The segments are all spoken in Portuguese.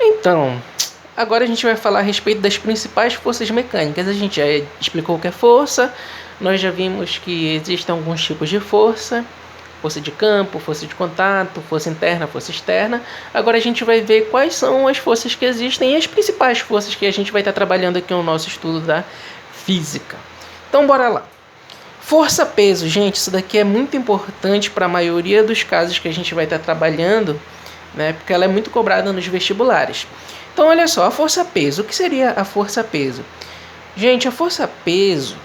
Então, agora a gente vai falar a respeito das principais forças mecânicas. A gente já explicou o que é força, nós já vimos que existem alguns tipos de força. Força de campo, força de contato, força interna, força externa. Agora a gente vai ver quais são as forças que existem e as principais forças que a gente vai estar trabalhando aqui no nosso estudo da física. Então bora lá. Força-peso, gente, isso daqui é muito importante para a maioria dos casos que a gente vai estar trabalhando, né? Porque ela é muito cobrada nos vestibulares. Então olha só, a força-peso. O que seria a força-peso? Gente, a força-peso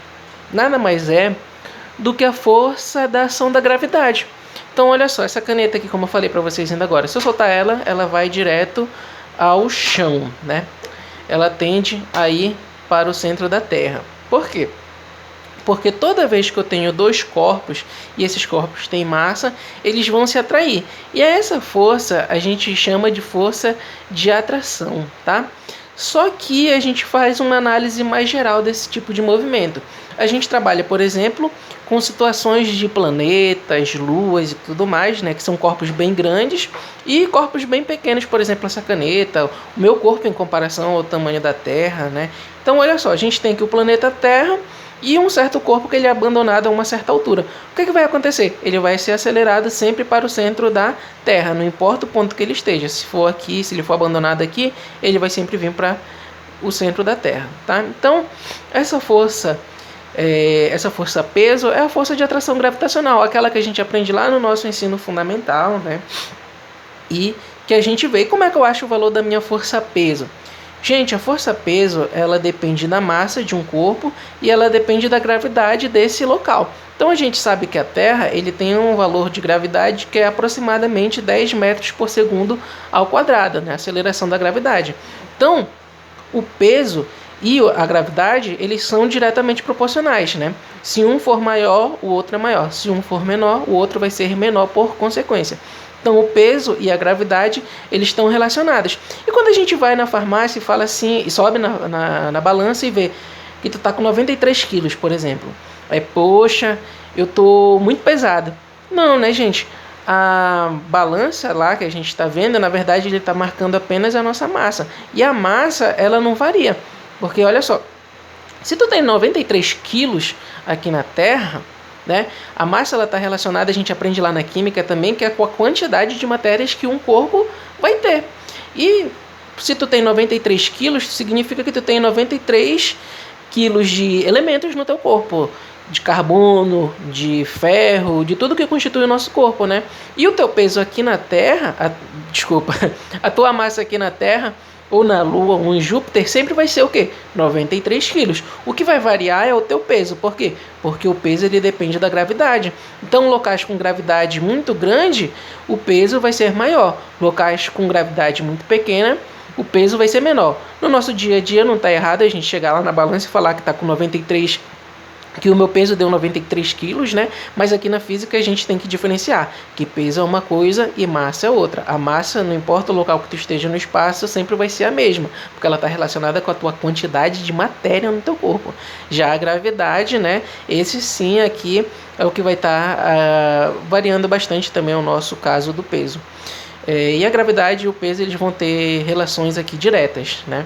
nada mais é do que a força da ação da gravidade. Então, olha só, essa caneta aqui, como eu falei para vocês ainda agora, se eu soltar ela, ela vai direto ao chão, né? Ela tende a ir para o centro da Terra. Por quê? Porque toda vez que eu tenho dois corpos e esses corpos têm massa, eles vão se atrair. E essa força a gente chama de força de atração, tá? Só que a gente faz uma análise mais geral desse tipo de movimento. A gente trabalha, por exemplo, com situações de planetas, luas e tudo mais, né, que são corpos bem grandes e corpos bem pequenos, por exemplo, essa caneta, o meu corpo em comparação ao tamanho da Terra, né? Então, olha só, a gente tem aqui o planeta Terra e um certo corpo que ele é abandonado a uma certa altura. O que vai acontecer? Ele vai ser acelerado sempre para o centro da Terra, não importa o ponto que ele esteja. Se for aqui, se ele for abandonado aqui, ele vai sempre vir para o centro da Terra, tá? Então, essa força peso é a força de atração gravitacional, aquela que a gente aprende lá no nosso ensino fundamental, né? E que a gente vê. E como é que eu acho o valor da minha força peso? Gente, a força peso, ela depende da massa de um corpo e ela depende da gravidade desse local. Então a gente sabe que a Terra ele tem um valor de gravidade que é aproximadamente 10 metros por segundo ao quadrado, né? A aceleração da gravidade. Então, o peso e a gravidade, eles são diretamente proporcionais, né? Se um for maior, o outro é maior. Se um for menor, o outro vai ser menor por consequência. Então, o peso e a gravidade, eles estão relacionados. E quando a gente vai na farmácia e fala assim, e sobe na balança e vê que tu tá com 93 quilos, por exemplo. Aí, poxa, eu tô muito pesado. Não, né, gente? A balança lá que a gente está vendo, na verdade, ele está marcando apenas a nossa massa. E a massa, ela não varia. Porque, olha só, se tu tem 93 quilos aqui na Terra, né, a massa está relacionada, a gente aprende lá na química também, que é com a quantidade de matérias que um corpo vai ter. E se tu tem 93 quilos, significa que tu tem 93 quilos de elementos no teu corpo. De carbono, de ferro, de tudo que constitui o nosso corpo, né? E o teu peso aqui na Terra, a tua massa aqui na Terra, ou na Lua, ou em Júpiter, sempre vai ser o quê? 93 quilos. O que vai variar é o teu peso. Por quê? Porque o peso ele depende da gravidade. Então, locais com gravidade muito grande, o peso vai ser maior. Locais com gravidade muito pequena, o peso vai ser menor. No nosso dia a dia não está errado a gente chegar lá na balança e falar que está com 93 que o meu peso deu 93 quilos, né? Mas aqui na física a gente tem que diferenciar que peso é uma coisa e massa é outra. A massa, não importa o local que tu esteja no espaço, sempre vai ser a mesma, porque ela está relacionada com a tua quantidade de matéria no teu corpo. Já a gravidade, né? Esse sim aqui é o que vai estar variando bastante também o nosso caso do peso. E a gravidade e o peso eles vão ter relações aqui diretas, né?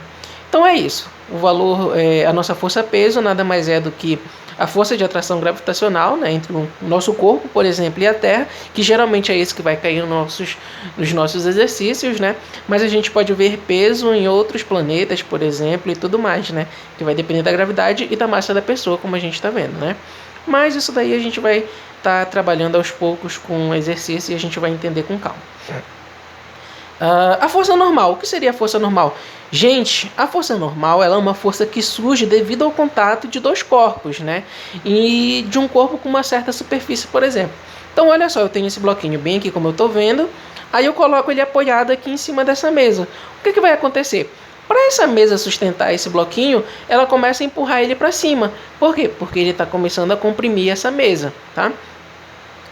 Então é isso. O valor, a nossa força-peso nada mais é do que a força de atração gravitacional, né, entre o nosso corpo, por exemplo, e a Terra, que geralmente é esse que vai cair nos nossos exercícios, né? Mas a gente pode ver peso em outros planetas, por exemplo, e tudo mais, né? Que vai depender da gravidade e da massa da pessoa, como a gente está vendo, né? Mas isso daí a gente vai estar trabalhando aos poucos com o exercício e a gente vai entender com calma. A força normal. O que seria a força normal? Gente, a força normal ela é uma força que surge devido ao contato de dois corpos, né? E de um corpo com uma certa superfície, por exemplo. Então, olha só, eu tenho esse bloquinho bem aqui, como eu estou vendo. Aí eu coloco ele apoiado aqui em cima dessa mesa. O que vai acontecer? Para essa mesa sustentar esse bloquinho, ela começa a empurrar ele para cima. Por quê? Porque ele está começando a comprimir essa mesa, tá?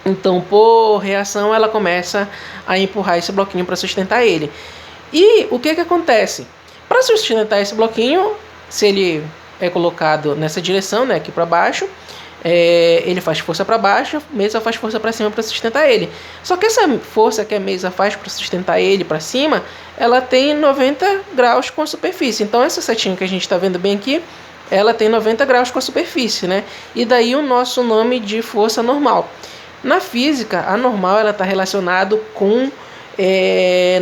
Então, por reação, ela começa a empurrar esse bloquinho para sustentar ele. E o que acontece? Para sustentar esse bloquinho, se ele é colocado nessa direção, né, aqui para baixo, ele faz força para baixo, a mesa faz força para cima para sustentar ele. Só que essa força que a mesa faz para sustentar ele para cima, ela tem 90 graus com a superfície. Então essa setinha que a gente está vendo bem aqui, ela tem 90 graus com a superfície, né? E daí o nosso nome de força normal. Na física, a normal ela está relacionada com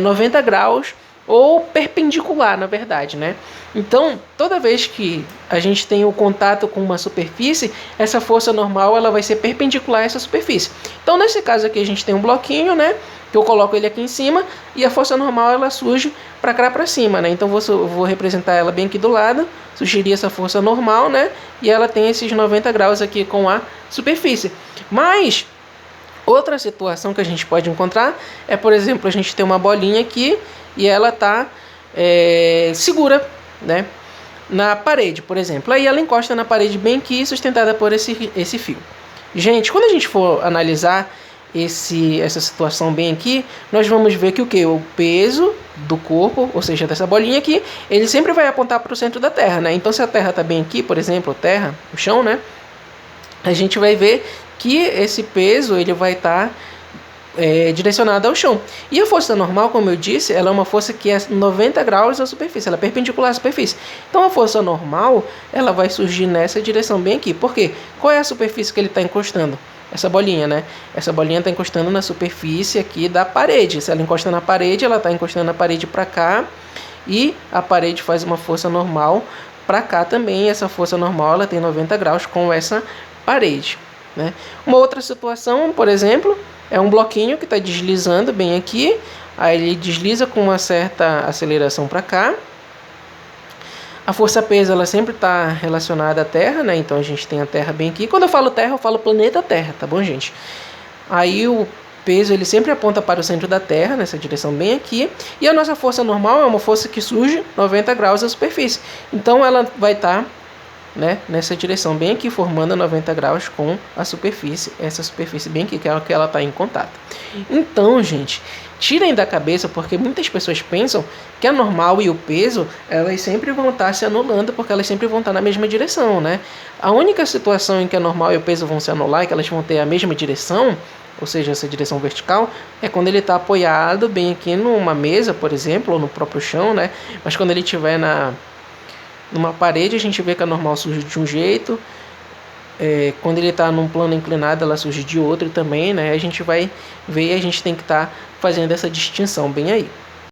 90 graus ou perpendicular, na verdade, né? Então, toda vez que a gente tem o contato com uma superfície, essa força normal ela vai ser perpendicular a essa superfície. Então, nesse caso aqui, a gente tem um bloquinho, né? Que eu coloco ele aqui em cima e a força normal ela surge para cá para cima, né? Então, eu vou representar ela bem aqui do lado, surgiria essa força normal, né? E ela tem esses 90 graus aqui com a superfície. Mas outra situação que a gente pode encontrar é, por exemplo, a gente tem uma bolinha aqui e ela está segura, né, na parede, por exemplo. Aí ela encosta na parede bem aqui, sustentada por esse fio. Gente, quando a gente for analisar essa situação bem aqui, nós vamos ver que o peso do corpo, ou seja, dessa bolinha aqui, ele sempre vai apontar para o centro da Terra, né? Então, se a Terra está bem aqui, por exemplo, o chão, né, a gente vai ver que esse peso ele vai estar direcionado ao chão. E a força normal, como eu disse, ela é uma força que é 90 graus da superfície, ela é perpendicular à superfície. Então a força normal ela vai surgir nessa direção bem aqui. Por quê? Qual é a superfície que ele está encostando? Essa bolinha, né? Essa bolinha está encostando na superfície aqui da parede. Se ela encosta na parede, ela está encostando a parede para cá e a parede faz uma força normal para cá também. Essa força normal ela tem 90 graus com essa parede, né? Uma outra situação, por exemplo, é um bloquinho que está deslizando bem aqui. Aí ele desliza com uma certa aceleração para cá. A força-peso ela sempre está relacionada à Terra, né? Então a gente tem a Terra bem aqui. Quando eu falo Terra, eu falo planeta Terra, tá bom, gente? Aí o peso ele sempre aponta para o centro da Terra, nessa direção bem aqui. E a nossa força normal é uma força que surge 90 graus da superfície. Então ela vai estar nessa direção bem aqui, formando 90 graus com a superfície, essa superfície bem aqui, que é a que ela está em contato. Então, gente, tirem da cabeça, porque muitas pessoas pensam que a normal e o peso, elas sempre vão estar se anulando, porque elas sempre vão estar na mesma direção, né? A única situação em que a normal e o peso vão se anular, e que elas vão ter a mesma direção, ou seja, essa direção vertical, é quando ele está apoiado bem aqui numa mesa, por exemplo, ou no próprio chão, né? Mas quando ele estiver numa parede, a gente vê que a normal surge de um jeito, quando ele está num plano inclinado, ela surge de outro também, né? A gente vai ver e a gente tem que estar fazendo essa distinção bem aí.